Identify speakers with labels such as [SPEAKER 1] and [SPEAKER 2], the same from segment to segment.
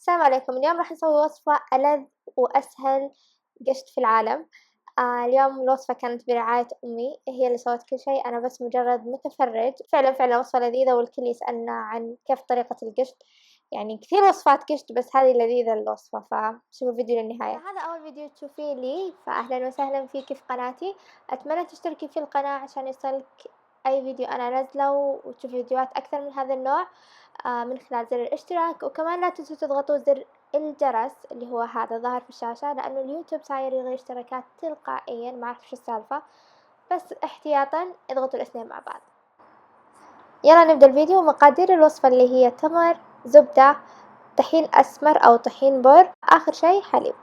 [SPEAKER 1] السلام عليكم. اليوم راح نسوي وصفة ألذ وأسهل قشط في العالم. اليوم الوصفة كانت برعاية أمي، هي اللي سوت كل شي، أنا بس مجرد متفرج. فعلا وصفة لذيذة والكل يسألنا عن كيف طريقة القشط، يعني كثير وصفات قشط بس هذه لذيذة الوصفة، فشوفوا الفيديو للنهاية. هذا أول فيديو تشوفيه لي، فأهلا وسهلا فيك في قناتي. أتمنى تشتركي في القناة عشان يوصلك أي فيديو أنا نازلة وتشوفي فيديوهات أكثر من هذا النوع. من خلال زر الاشتراك، وكمان لا تنسوا تضغطوا زر الجرس اللي هو هذا ظاهر في الشاشة، لأنه اليوتيوب صاير يلغي اشتراكات تلقائيا، ما أعرف شو السالفة، بس احتياطا اضغطوا الاثنين مع بعض. يلا نبدأ الفيديو. مقادير الوصفة اللي هي تمر، زبدة، طحين أسمر أو طحين بر، آخر شي حليب.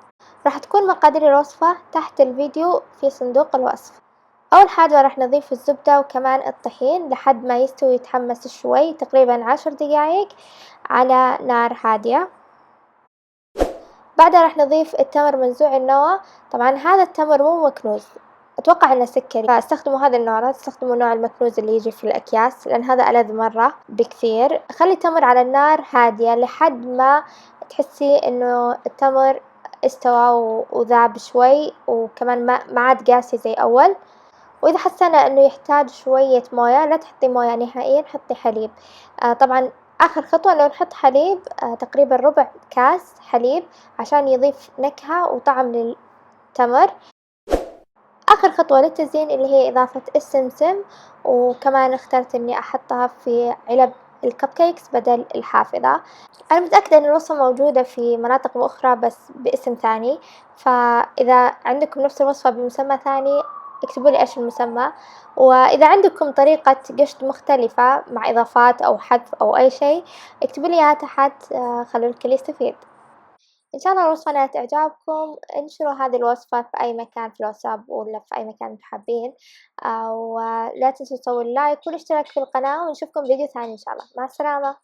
[SPEAKER 1] راح تكون مقادير الوصفة تحت الفيديو في صندوق الوصف. أول حاجة راح نضيف الزبدة وكمان الطحين لحد ما يستوي ويتحمس شوي، تقريبا 10 دقايق على نار هادية. بعدها راح نضيف التمر منزوع النوى. طبعا هذا التمر مو مكنوز، أتوقع إنه سكري، فاستخدموا هذا النوع، لا تستخدموا نوع المكنوز اللي يجي في الأكياس، لأن هذا ألذ مرة بكثير. خلي التمر على النار هادية لحد ما تحسي إنه التمر استوى وذاب شوي، وكمان ما عاد قاسي زي أول. وإذا حسينا إنه يحتاج شوية موية، لا تحطي موية نهائيًا، حطي حليب. طبعًا آخر خطوة إنه نحط حليب، تقريبًا ربع كاس حليب عشان يضيف نكهة وطعم للتمر. آخر خطوة للتزيين اللي هي إضافة السمسم، وكمان اخترت إني أحطها في علب الكب كيكس بدل الحافظة. أنا متأكدة إن الوصفة موجودة في مناطق أخرى بس باسم ثاني، فإذا عندكم نفس الوصفة بمسمى ثاني اكتبوا لي إيش المسمى. وإذا عندكم طريقة قشط مختلفة مع إضافات أو حذف أو أي شيء اكتبوا لي إياها تحت، خلوا الكل يستفيد. إن شاء الله الوصفة نالت إعجابكم. انشروا هذه الوصفة في أي مكان في الواتساب ولا في أي مكان انتم حابين، ولا تنسوا تسووا اللايك والاشتراك في القناة، ونشوفكم فيديو ثاني إن شاء الله. مع السلامة.